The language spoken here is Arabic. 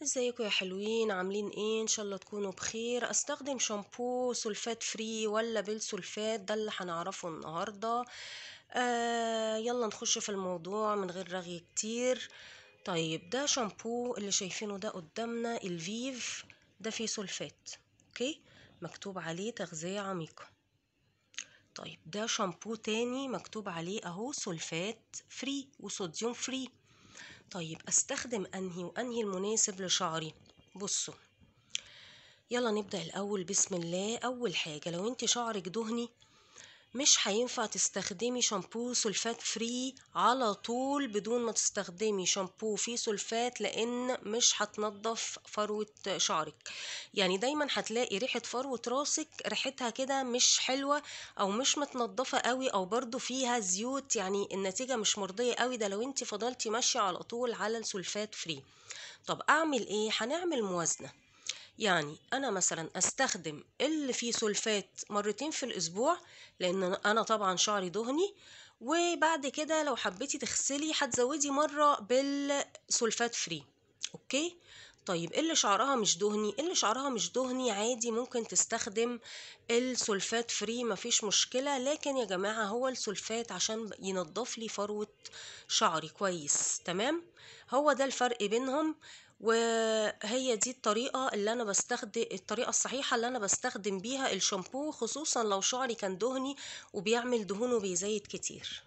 ازيكم يا حلوين؟ عاملين ايه؟ ان شاء الله تكونوا بخير. استخدم شامبو سولفات فري ولا بالسولفات؟ ده اللي هنعرفه النهارده. يلا نخش في الموضوع من غير رغي كتير. طيب، ده شامبو اللي شايفينه ده قدامنا الفيف، ده فيه سولفات. اوكي، مكتوب عليه تغذية عميقة. طيب، ده شامبو تاني مكتوب عليه اهو سولفات فري وصوديوم فري. طيب، استخدم انهي وانهي المناسب لشعري؟ بصوا، يلا نبدأ الأول بسم الله. أول حاجة، لو انت شعرك دهني مش هينفع تستخدمي شامبو سولفات فري على طول بدون ما تستخدمي شامبو فيه سولفات، لأن مش هتنضف فروة شعرك. يعني دايما هتلاقي ريحة فروة راسك ريحتها كده مش حلوة، أو مش متنضفة قوي، أو برضو فيها زيوت، يعني النتيجة مش مرضية قوي. ده لو انت فضلتي ماشية على طول على السولفات فري. طب أعمل ايه؟ هنعمل موازنة. يعني انا مثلا استخدم اللي فيه سولفات مرتين في الاسبوع، لان انا طبعا شعري دهني. وبعد كده لو حبيتي تغسلي هتزودي مرة بالسولفات فري. اوكي. طيب، اللي شعرها مش دهني عادي ممكن تستخدم السولفات فري، مفيش مشكلة. لكن يا جماعة، هو السولفات عشان ينضف لي فروة شعري كويس. تمام، هو ده الفرق بينهم. وهي دي الطريقة الصحيحة اللي أنا بستخدم بيها الشامبو، خصوصا لو شعري كان دهني وبيعمل دهون وبيزيد كتير.